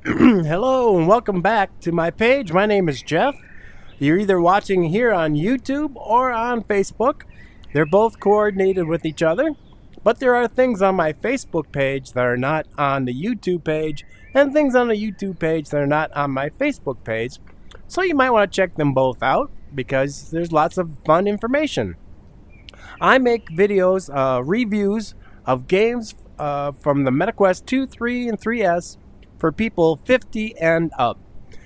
Hello and welcome back to my page. My name is Jeff. You're either watching here on YouTube or on Facebook. They're both coordinated with each other, but there are things on my Facebook page that are not on the YouTube page, and things on the YouTube page that are not on my Facebook page. So you might want to check them both out because there's lots of fun information. I make videos, reviews of games from the MetaQuest 2, 3, and 3S for people 50 and up.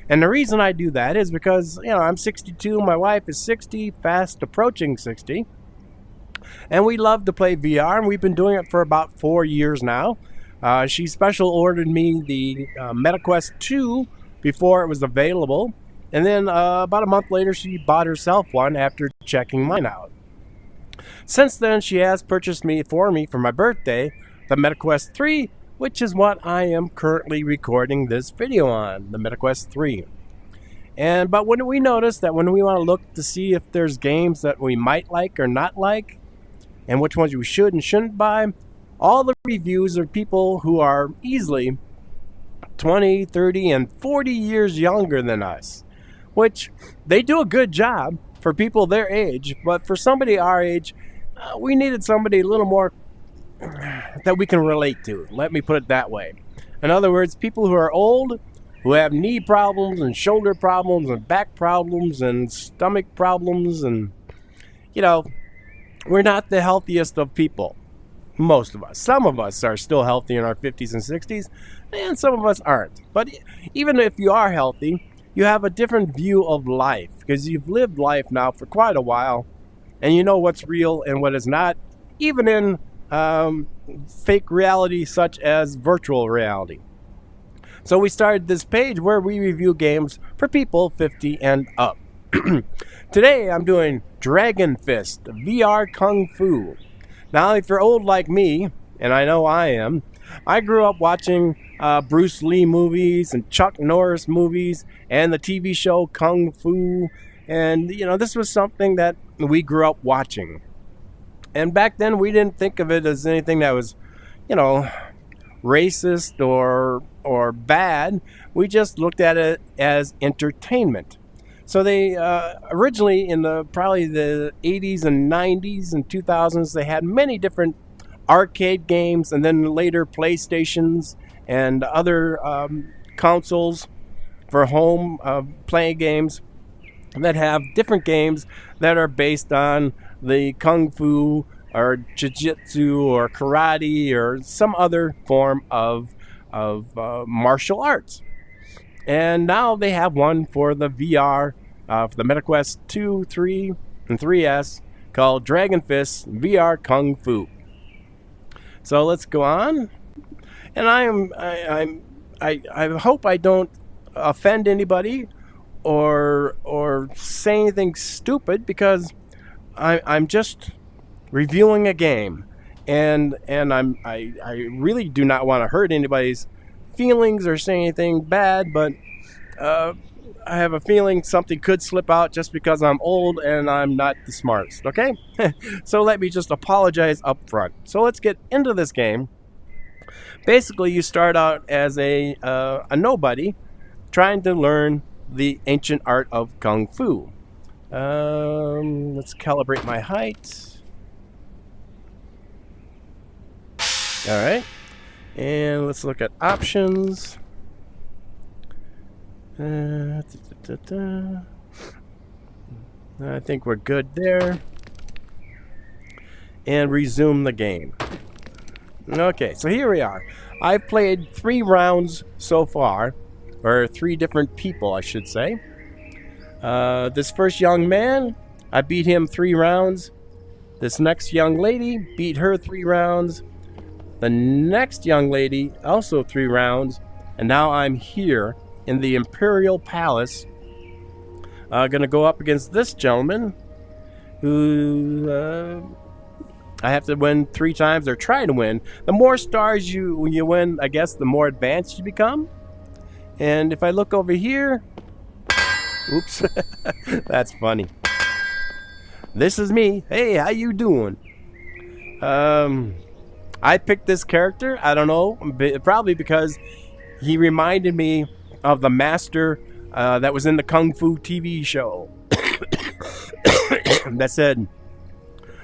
And the reason I do that is because, I'm 62, my wife is 60, fast approaching 60. And we love to play VR, and we've been doing it for about 4 years now. She special ordered me the MetaQuest 2 before it was available. And then about a month later, she bought herself one after checking mine out. Since then, she has purchased for me for my birthday the MetaQuest 3, which is what I am currently recording this video on, the MetaQuest 3. But when we notice that when we want to look to see if there's games that we might like or not like, and which ones we should and shouldn't buy, all the reviews are people who are easily 20, 30, and 40 years younger than us, which they do a good job for people their age, but for somebody our age, we needed somebody a little more that we can relate to. Let me put it that way. In other words, people who are old, who have knee problems and shoulder problems and back problems and stomach problems, and we're not the healthiest of people. Most of us. Some of us are still healthy in our 50s and 60s, and some of us aren't. But even if you are healthy, you have a different view of life because you've lived life now for quite a while, and you know what's real and what is not, even in fake reality such as virtual reality. So we started this page where we review games for people 50 and up. Today I'm doing Dragon Fist VR Kung Fu. Now if you're old like me, and I know I am, I grew up watching Bruce Lee movies and Chuck Norris movies and the TV show Kung Fu, and this was something that we grew up watching. And back then, we didn't think of it as anything that was, racist or bad. We just looked at it as entertainment. So they originally in probably the 80s and 90s and 2000s, they had many different arcade games, and then later PlayStations and other consoles for home playing games that have different games that are based on the kung fu or jiu-jitsu or karate or some other form of martial arts. And now they have one for the VR, for the MetaQuest 2, 3, and 3S called Dragon Fist VR Kung Fu. So let's go on. And I hope I don't offend anybody or say anything stupid, because I'm just reviewing a game, and I really do not want to hurt anybody's feelings or say anything bad, but I have a feeling something could slip out just because I'm old and I'm not the smartest, okay? So let me just apologize up front. So let's get into this game. Basically, you start out as a nobody trying to learn the ancient art of Kung Fu. Let's calibrate my height. All right. And let's look at options. I think we're good there. And resume the game. Okay, so here we are. I've played 3 rounds so far, or 3 different people, I should say. This first young man, I beat him 3 rounds. This next young lady, beat her 3 rounds. The next young lady, also 3 rounds. And now I'm here in the Imperial Palace. Gonna go up against this gentleman, who I have to win 3 times, or try to win. The more stars you win, I guess, the more advanced you become. And if I look over here, oops, that's funny. This is me. Hey, how you doing? I picked this character. I don't know, probably because He reminded me of the master that was in the Kung Fu TV show that said,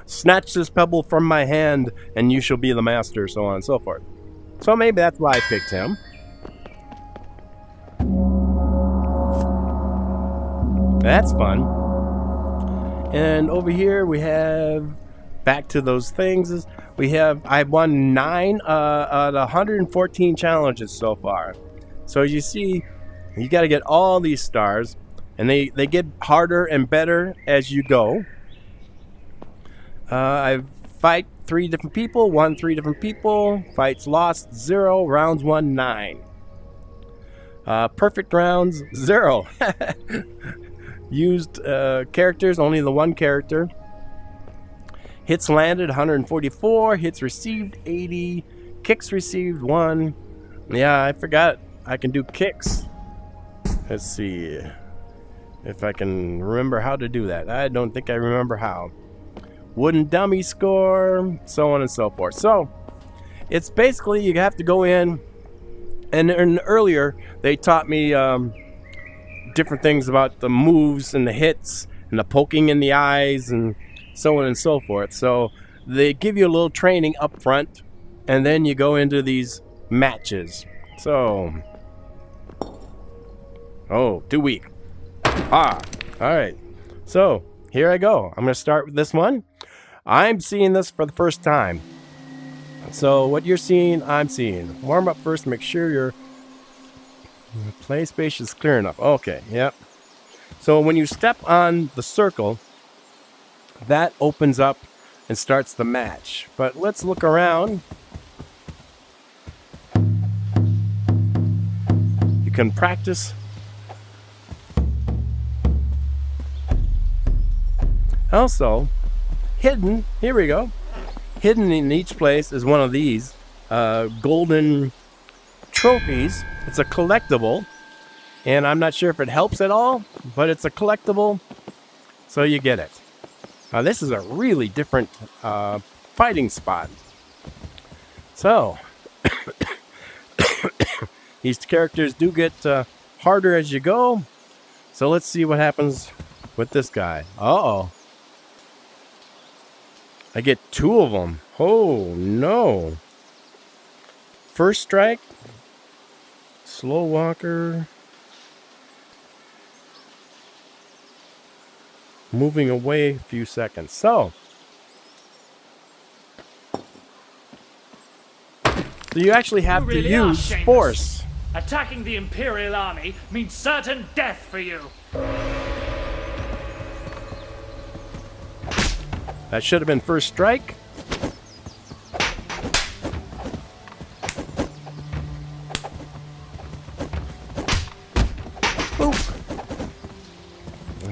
"Snatch this pebble from my hand and you shall be the master," so on and so forth. So maybe that's why I picked him. That's fun. And over here we have, back to those things, I've won 9 out of 114 challenges so far. So you see, you got to get all these stars, and they get harder and better as you go. I fight 3 different people, won 3 different people, fights lost 0, rounds won 9. Perfect rounds 0. Used characters, only the 1 character. Hits landed 144, hits received 80, kicks received 1. Yeah, I forgot I can do kicks. Let's see if I can remember how to do that. I don't think I remember how. Wooden dummy score, so on and so forth. So it's basically you have to go in, and earlier they taught me different things about the moves and the hits and the poking in the eyes and so on and so forth. So they give you a little training up front, and then you go into these matches. So, too weak. All right. So here I go. I'm going to start with this one. I'm seeing this for the first time. So what you're seeing, I'm seeing. Warm up first. Make sure your play space is clear enough. Okay, yep. So when you step on the circle, that opens up and starts the match. But let's look around. You can practice. Also, hidden, here we go. Hidden in each place is one of these golden trophies. It's a collectible, and I'm not sure if it helps at all, but it's a collectible, so you get it. Now this is a really different fighting spot. So these characters do get harder as you go. So let's see what happens with this guy. Uh-oh. I get 2 of them. Oh, no. First strike. Slow walker. Moving away a few seconds. So you actually have to use force. Attacking the Imperial Army means certain death for you. That should have been first strike. Boop.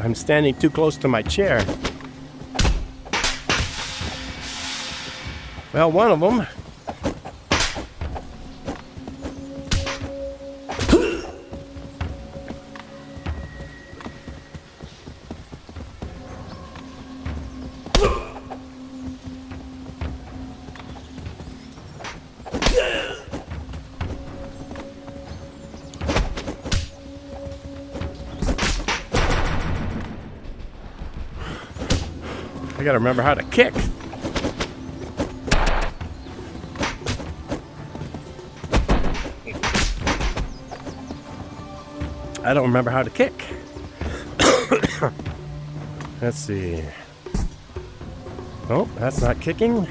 I'm standing too close to my chair. Well, one of them. I gotta remember how to kick. I don't remember how to kick. Let's see. Oh, that's not kicking.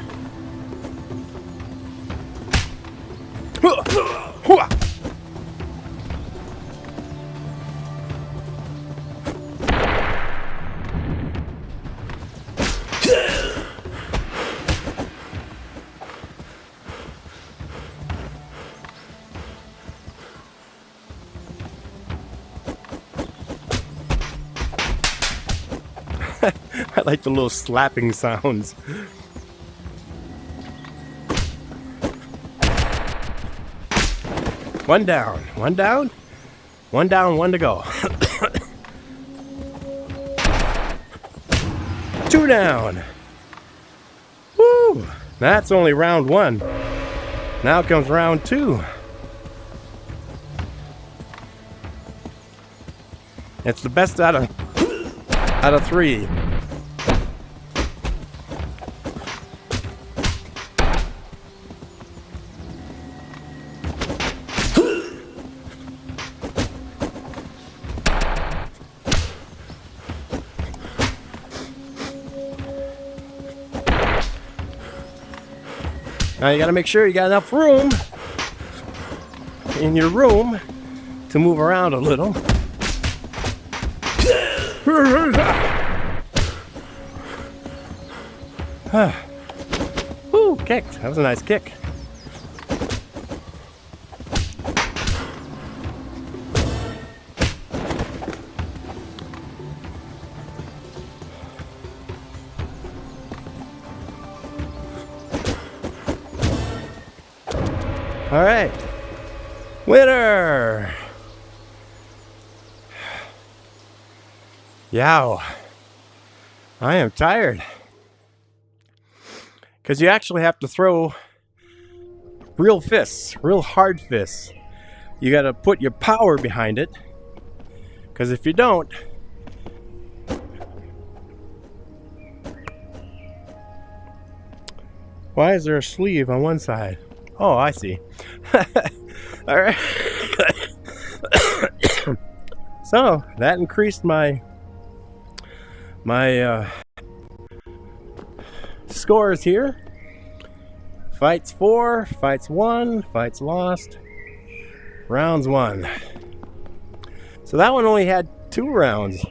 I like the little slapping sounds. One down, one down, one down, one to go. 2 down. Woo! That's only round 1. Now comes round 2. It's the best out of 3. Now you gotta make sure you got enough room in your room to move around a little. Ooh, kicked. That was a nice kick. All right. Winner! Yow. I am tired. Because you actually have to throw real fists, real hard fists. You got to put your power behind it. Because if you don't, why is there a sleeve on one side? Oh, I see. All right. So that increased my scores here. Fights 4, fights 1, fights lost, rounds 1. So that one only had 2 rounds.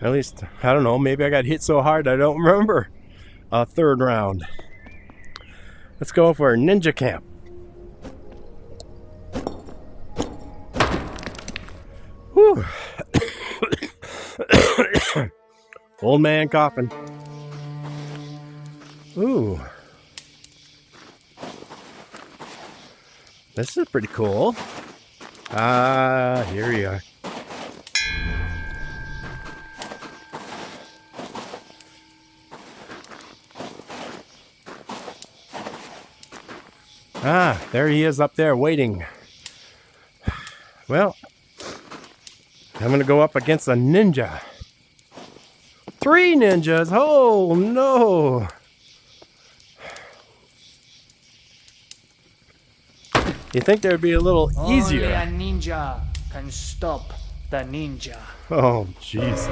At least, I don't know, maybe I got hit so hard I don't remember a 3rd round. Let's go for Ninja Camp. Whew. Old man coughing. Ooh. This is pretty cool. Here we are. There he is up there waiting. Well, I'm going to go up against a ninja. 3 ninjas. Oh, no. You think there'd be a little easier. Only a ninja can stop the ninja. Oh, jeez.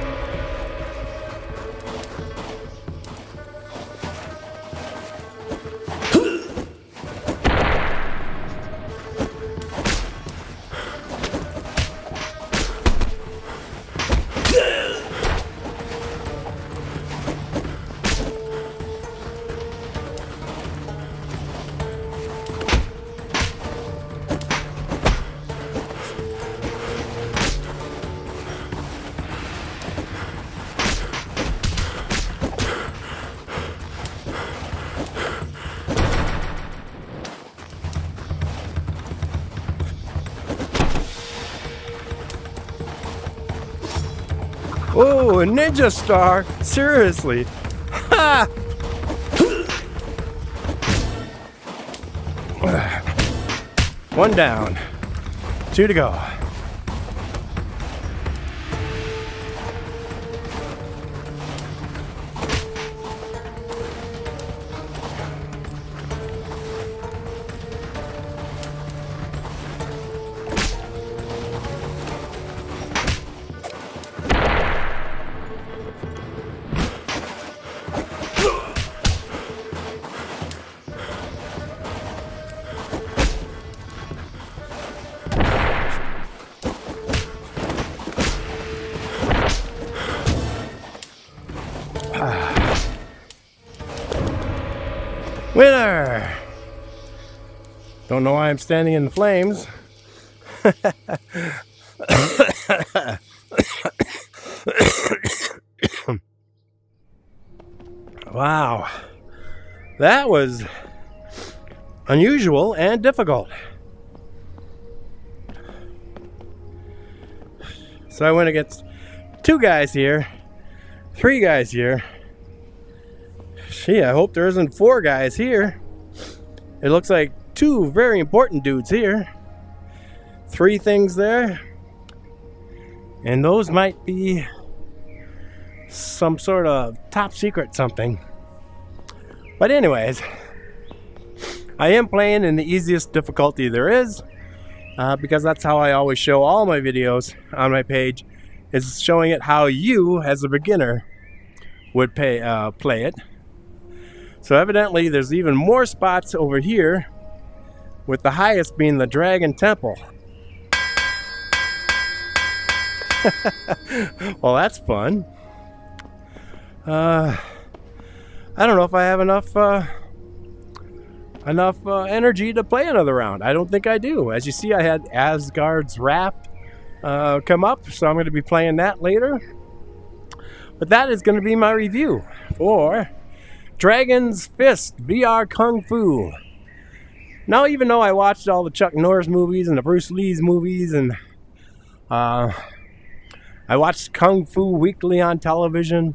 Oh, a ninja star? Seriously? Ha! One down. 2 to go. Winner! Don't know why I'm standing in the flames. Wow. That was unusual and difficult. So I went against 2 guys here, 3 guys here. Gee, I hope there isn't 4 guys here. It looks like 2 very important dudes here. 3 things there. And those might be some sort of top secret something. But anyways, I am playing in the easiest difficulty there is, because that's how I always show all my videos on my page, is showing it how you, as a beginner, would play it. So evidently there's even more spots over here, with the highest being the Dragon Temple. Well, that's fun. I don't know if I have enough energy to play another round. I don't think I do. As you see, I had Asgard's Raft come up, so I'm going to be playing that later. But that is going to be my review for Dragon's Fist VR Kung Fu. Now, even though I watched all the Chuck Norris movies and the Bruce Lee's movies, and I watched Kung Fu weekly on television,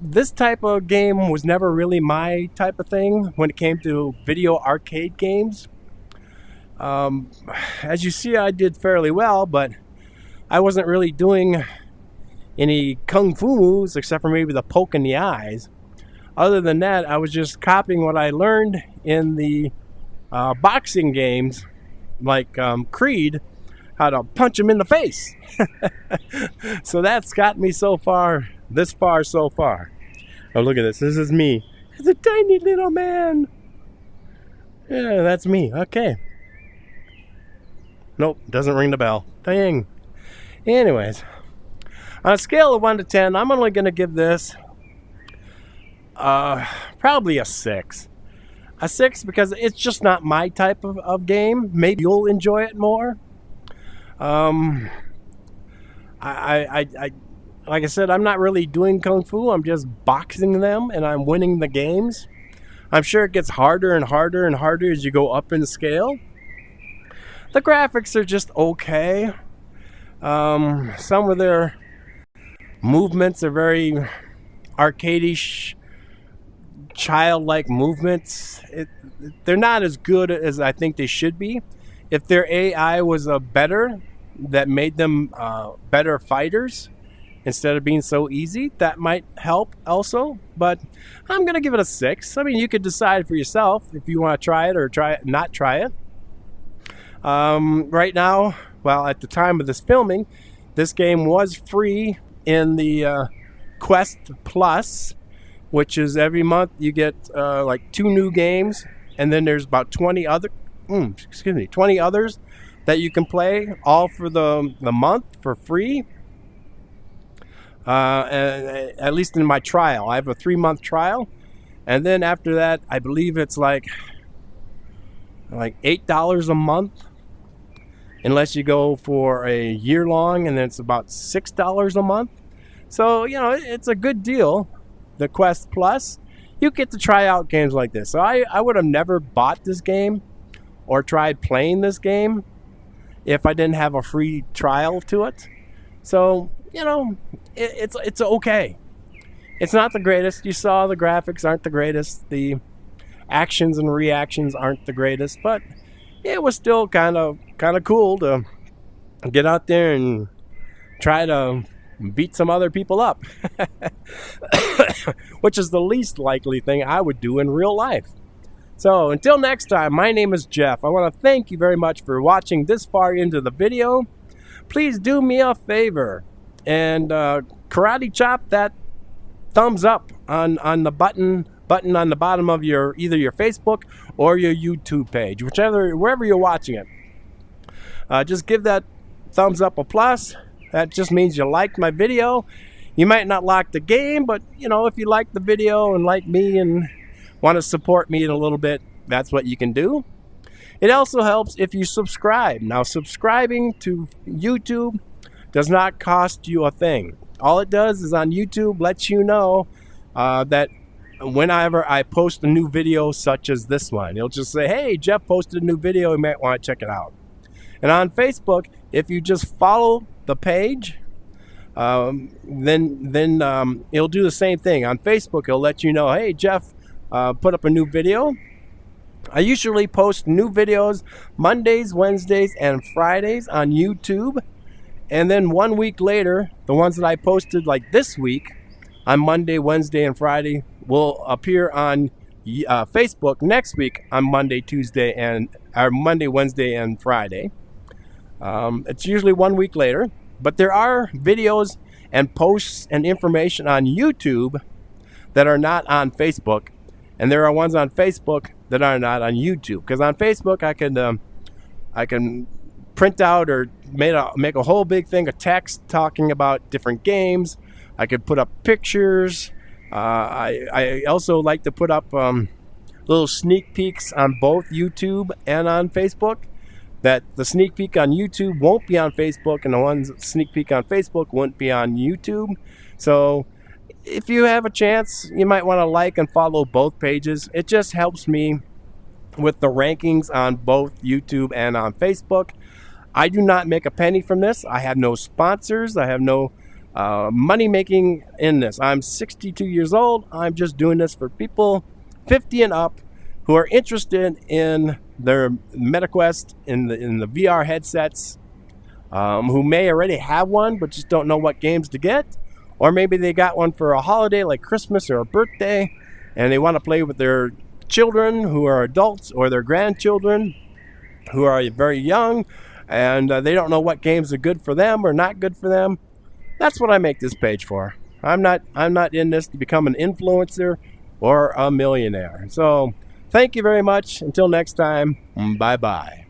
this type of game was never really my type of thing when it came to video arcade games. As you see, I did fairly well, but I wasn't really doing any kung fu moves except for maybe the poke in the eyes. Other than that, I was just copying what I learned in the boxing games, like Creed, how to punch him in the face. So that's got me so far so far. Oh, look at this. This is me. It's a tiny little man. Yeah, that's me. Okay. Nope, doesn't ring the bell. Dang. Anyways, on a scale of 1 to 10, I'm only going to give this probably a 6. A 6 because it's just not my type of game. Maybe you'll enjoy it more. I like I said, I'm not really doing kung fu. I'm just boxing them, and I'm winning the games. I'm sure it gets harder and harder and harder as you go up in scale. The graphics are just okay. Some of their movements are very arcade-ish, childlike movements. They're not as good as I think they should be. If their AI was better, that made them better fighters instead of being so easy, that might help also. But I'm gonna give it a 6. I mean, you could decide for yourself if you want to try it or not try it. Right now, well, at the time of this filming, this game was free in the Quest Plus, which is every month you get like 2 new games, and then there's about 20 others that you can play, all for the month for free. At least in my trial, I have a 3-month trial, and then after that, I believe it's like $8 a month, unless you go for a year long, and then it's about $6 a month. So it's a good deal. The Quest Plus, you get to try out games like this. So I would have never bought this game or tried playing this game if I didn't have a free trial to it. So it's okay. It's not the greatest. You saw the graphics aren't the greatest. The actions and reactions aren't the greatest, but it was still kind of cool to get out there and try to beat some other people up, which is the least likely thing I would do in real life. So until next time, my name is Jeff. I want to thank you very much for watching this far into the video. Please do me a favor and karate chop that thumbs up on the button on the bottom of either your Facebook or your YouTube page, wherever you're watching it. Just give that thumbs up a plus. That just means you liked my video. You might not like the game, but if you like the video and like me and want to support me in a little bit, that's what you can do. It also helps if you subscribe. Now, subscribing to YouTube does not cost you a thing. All it does is on YouTube lets you know that whenever I post a new video such as this one, it'll just say, hey, Jeff posted a new video, you might want to check it out. And on Facebook, if you just follow the page, then it'll do the same thing. On Facebook, it'll let you know, hey, Jeff put up a new video. I usually post new videos Mondays, Wednesdays, and Fridays on YouTube. And then 1 week later, the ones that I posted like this week on Monday, Wednesday, and Friday will appear on Facebook next week on Monday, Wednesday, and Friday. It's usually 1 week later, but there are videos and posts and information on YouTube that are not on Facebook, and there are ones on Facebook that are not on YouTube. Because on Facebook, I can print out or make a whole big thing of text talking about different games. I could put up pictures. I also like to put up little sneak peeks on both YouTube and on Facebook. That the sneak peek on YouTube won't be on Facebook, and the ones sneak peek on Facebook won't be on YouTube. So if you have a chance, you might want to like and follow both pages. It just helps me with the rankings on both YouTube and on Facebook. I do not make a penny from this. I have no sponsors. I have no money making in this. I'm 62 years old. I'm just doing this for people 50 and up who are interested in their MetaQuest, in the VR headsets, who may already have one but just don't know what games to get, or maybe they got one for a holiday like Christmas or a birthday, and they want to play with their children who are adults or their grandchildren who are very young, and they don't know what games are good for them or not good for them. That's what I make this page for. I'm not in this to become an influencer or a millionaire. So thank you very much. Until next time, bye-bye.